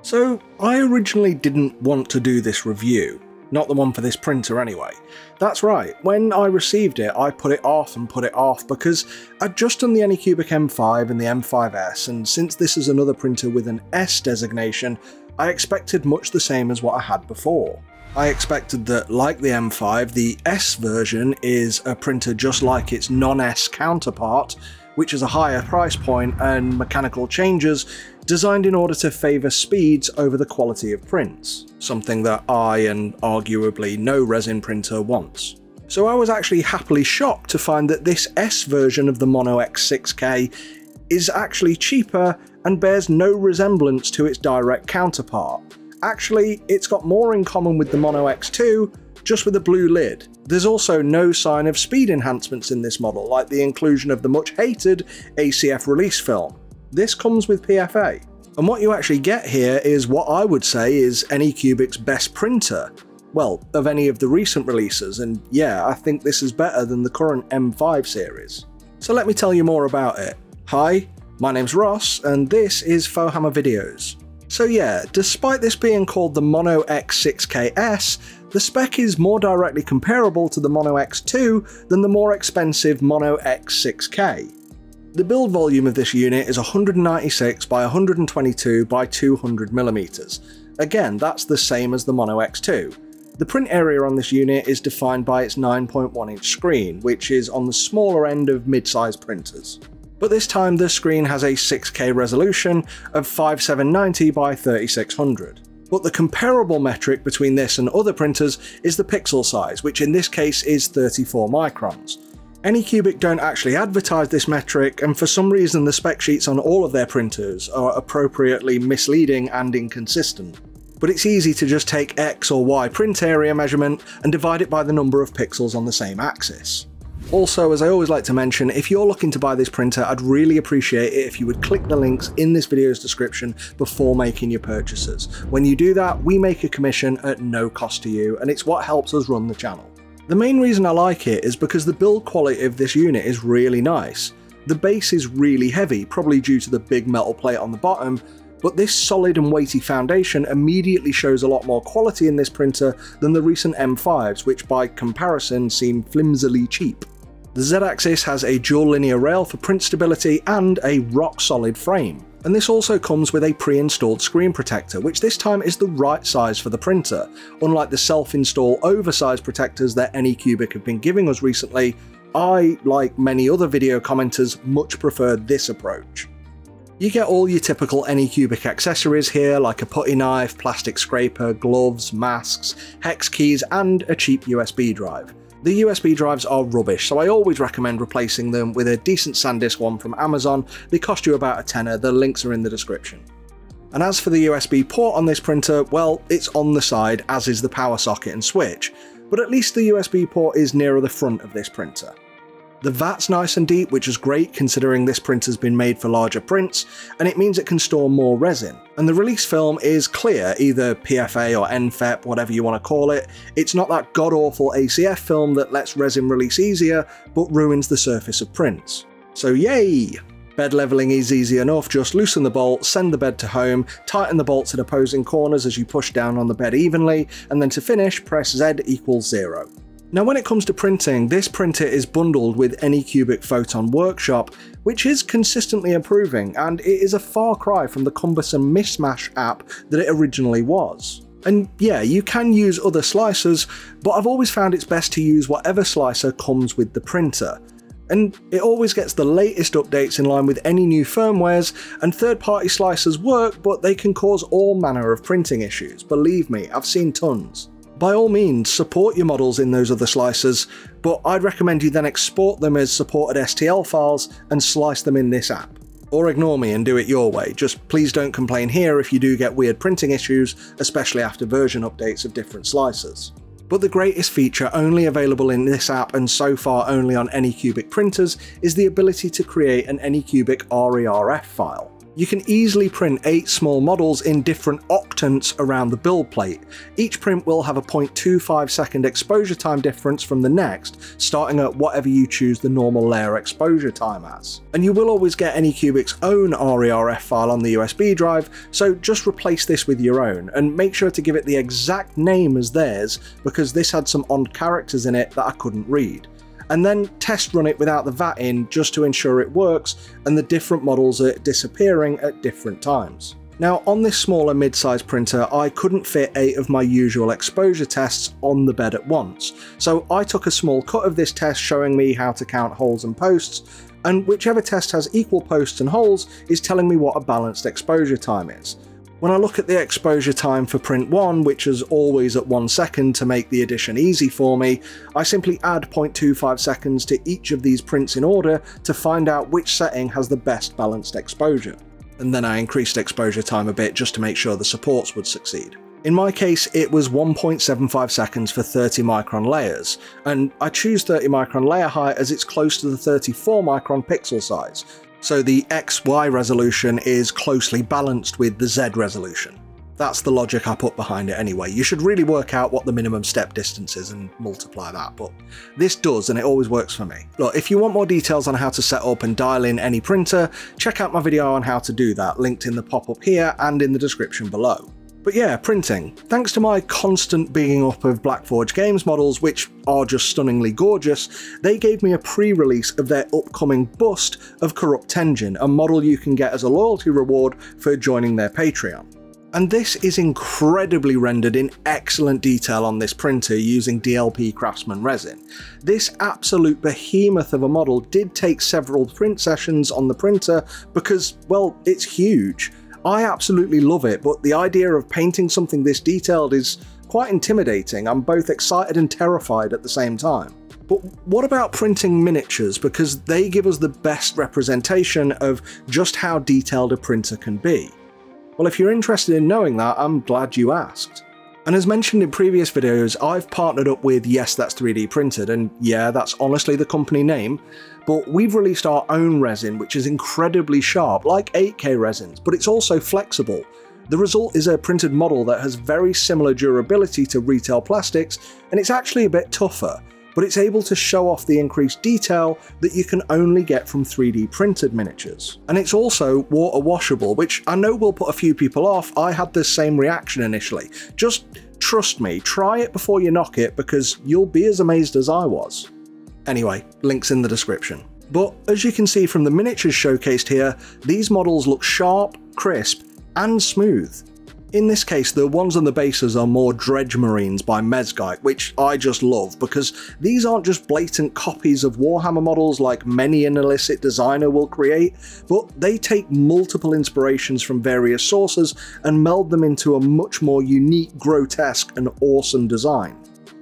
So I originally didn't want to do this review, not the one for this printer anyway. That's right, when I received it I put it off because I'd just done the Anycubic M5 and the M5S, and since this is another printer with an S designation, I expected much the same as what I had before. I expected that, like the M5, the S version is a printer just like its non-S counterpart, which is a higher price point and mechanical changes designed in order to favour speeds over the quality of prints, something that I, and arguably no resin printer, wants. So I was actually happily shocked to find that this S version of the Mono X 6K is actually cheaper and bears no resemblance to its direct counterpart. Actually, it's got more in common with the Mono X2, just with a blue lid. There's also no sign of speed enhancements in this model, like the inclusion of the much hated ACF release film. This comes with PFA. And what you actually get here is what I would say is Anycubic's best printer. Well, of any of the recent releases, and yeah, I think this is better than the current M5 series. So let me tell you more about it. Hi, my name's Ross, and this is Fohammer Videos. So yeah, despite this being called the Mono X 6KS, the spec is more directly comparable to the Mono X2 than the more expensive Mono X 6K. The build volume of this unit is 196 by 122 by 200mm. Again, that's the same as the Mono X2. The print area on this unit is defined by its 9.1 inch screen, which is on the smaller end of mid-size printers. But this time the screen has a 6K resolution of 5790 by 3600. But the comparable metric between this and other printers is the pixel size, which in this case is 34 microns. Anycubic don't actually advertise this metric, and for some reason the spec sheets on all of their printers are appropriately misleading and inconsistent. But it's easy to just take X or Y print area measurement and divide it by the number of pixels on the same axis. Also, as I always like to mention, if you're looking to buy this printer, I'd really appreciate it if you would click the links in this video's description before making your purchases. When you do that, we make a commission at no cost to you, and it's what helps us run the channel. The main reason I like it is because the build quality of this unit is really nice. The base is really heavy, probably due to the big metal plate on the bottom, but this solid and weighty foundation immediately shows a lot more quality in this printer than the recent M5s, which by comparison seem flimsily cheap. The Z-axis has a dual linear rail for print stability and a rock-solid frame. And this also comes with a pre-installed screen protector, which this time is the right size for the printer. Unlike the self-install oversized protectors that Anycubic have been giving us recently, I, like many other video commenters, much prefer this approach. You get all your typical Anycubic accessories here, like a putty knife, plastic scraper, gloves, masks, hex keys, and a cheap USB drive. The USB drives are rubbish, so I always recommend replacing them with a decent SanDisk one from Amazon. They cost you about a tenner, the links are in the description. And as for the USB port on this printer, well, it's on the side, as is the power socket and switch, but at least the USB port is nearer the front of this printer. The vat's nice and deep, which is great considering this printer's been made for larger prints, and it means it can store more resin. And the release film is clear, either PFA or NFEP, whatever you want to call it. It's not that god-awful ACF film that lets resin release easier, but ruins the surface of prints. So yay! Bed leveling is easy enough, just loosen the bolt, send the bed to home, tighten the bolts at opposing corners as you push down on the bed evenly, and then to finish, press Z equals 0. Now when it comes to printing, this printer is bundled with Anycubic Photon Workshop, which is consistently improving, and it is a far cry from the cumbersome Mishmash app that it originally was. And yeah, you can use other slicers, but I've always found it's best to use whatever slicer comes with the printer. And it always gets the latest updates in line with any new firmwares, and third-party slicers work, but they can cause all manner of printing issues. Believe me, I've seen tons. By all means, support your models in those other slicers, but I'd recommend you then export them as supported STL files and slice them in this app. Or ignore me and do it your way, just please don't complain here if you do get weird printing issues, especially after version updates of different slicers. But the greatest feature only available in this app, and so far only on Anycubic printers, is the ability to create an Anycubic RF file. You can easily print 8 small models in different octants around the build plate. Each print will have a 0.25 second exposure time difference from the next, starting at whatever you choose the normal layer exposure time as. And you will always get Anycubic's own RF file on the USB drive, so just replace this with your own, and make sure to give it the exact name as theirs, because this had some odd characters in it that I couldn't read. And then test run it without the VAT in just to ensure it works and the different models are disappearing at different times. Now on this smaller mid-size printer I couldn't fit 8 of my usual exposure tests on the bed at once, so I took a small cut of this test showing me how to count holes and posts, and whichever test has equal posts and holes is telling me what a balanced exposure time is. When I look at the exposure time for print 1, which is always at 1 second to make the addition easy for me, I simply add 0.25 seconds to each of these prints in order to find out which setting has the best balanced exposure. And then I increased exposure time a bit just to make sure the supports would succeed. In my case, it was 1.75 seconds for 30 micron layers, and I choose 30 micron layer height as it's close to the 34 micron pixel size. So the XY resolution is closely balanced with the Z resolution. That's the logic I put behind it anyway. You should really work out what the minimum step distance is and multiply that, but this does, and it always works for me. Look, if you want more details on how to set up and dial in any printer, check out my video on how to do that, linked in the pop-up here and in the description below. But yeah, printing. Thanks to my constant bigging up of Blackforge Games models, which are just stunningly gorgeous, they gave me a pre-release of their upcoming bust of Corrupt Engine, a model you can get as a loyalty reward for joining their Patreon. And this is incredibly rendered in excellent detail on this printer using DLP Craftsman resin. This absolute behemoth of a model did take several print sessions on the printer because, well, it's huge. I absolutely love it, but the idea of painting something this detailed is quite intimidating. I'm both excited and terrified at the same time. But what about printing miniatures, because they give us the best representation of just how detailed a printer can be? Well, if you're interested in knowing that, I'm glad you asked. And as mentioned in previous videos, I've partnered up with Yes That's 3D Printed, and yeah, that's honestly the company name, but we've released our own resin which is incredibly sharp, like 8K resins, but it's also flexible. The result is a printed model that has very similar durability to retail plastics, and it's actually a bit tougher, but it's able to show off the increased detail that you can only get from 3D printed miniatures. And it's also water washable, which I know will put a few people off. I had the same reaction initially. Just trust me, try it before you knock it, because you'll be as amazed as I was. Anyway, links in the description. But as you can see from the miniatures showcased here, these models look sharp, crisp, and smooth. In this case, the ones on the bases are more Dredge Marines by Mezgite, which I just love, because these aren't just blatant copies of Warhammer models like many an illicit designer will create, but they take multiple inspirations from various sources and meld them into a much more unique, grotesque, and awesome design.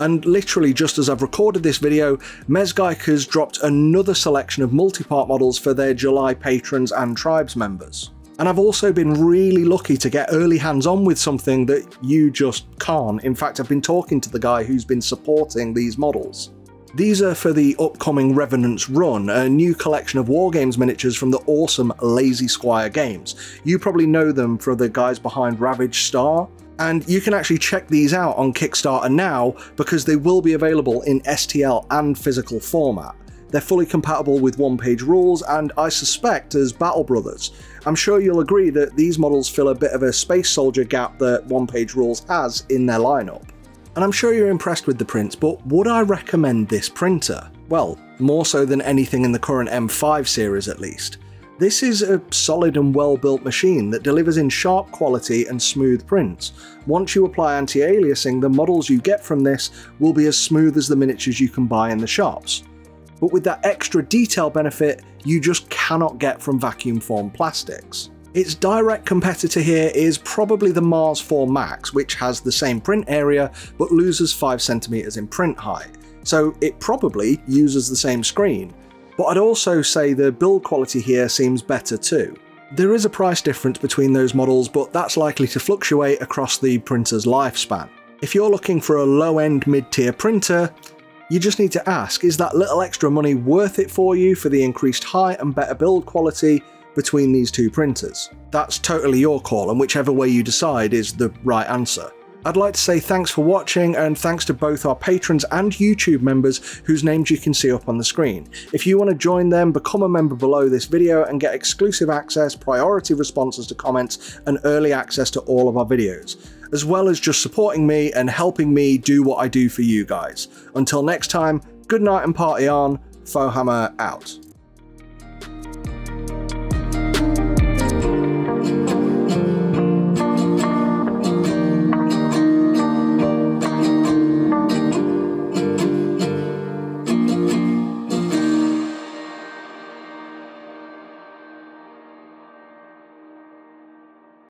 And literally just as I've recorded this video, Mezgite has dropped another selection of multi-part models for their July patrons and tribes members. And I've also been really lucky to get early hands-on with something that you just can't. In fact, I've been talking to the guy who's been supporting these models. These are for the upcoming Revenant's Run, a new collection of Wargames miniatures from the awesome Lazy Squire Games. You probably know them for the guys behind Ravage Star. And you can actually check these out on Kickstarter now, because they will be available in STL and physical format. They're fully compatible with one-page rules, and I suspect as Battle Brothers. I'm sure you'll agree that these models fill a bit of a Space Soldier gap that one-page rules has in their lineup. And I'm sure you're impressed with the prints, but would I recommend this printer? Well, more so than anything in the current M5 series at least. This is a solid and well-built machine that delivers in sharp quality and smooth prints. Once you apply anti-aliasing, the models you get from this will be as smooth as the miniatures you can buy in the shops. But with that extra detail benefit you just cannot get from vacuum formed plastics. Its direct competitor here is probably the Mars 4 Max, which has the same print area but loses 5 cm in print height, so it probably uses the same screen. But I'd also say the build quality here seems better too. There is a price difference between those models, but that's likely to fluctuate across the printer's lifespan. If you're looking for a low-end mid-tier printer, you just need to ask, is that little extra money worth it for you for the increased height and better build quality? between these two printers. That's totally your call, and whichever way you decide is the right answer. I'd like to say thanks for watching, and thanks to both our patrons and YouTube members whose names you can see up on the screen. If you want to join them, become a member below this video and get exclusive access, priority responses to comments, and early access to all of our videos, as well as just supporting me and helping me do what I do for you guys. Until next time, good night and party on, Fohammer out.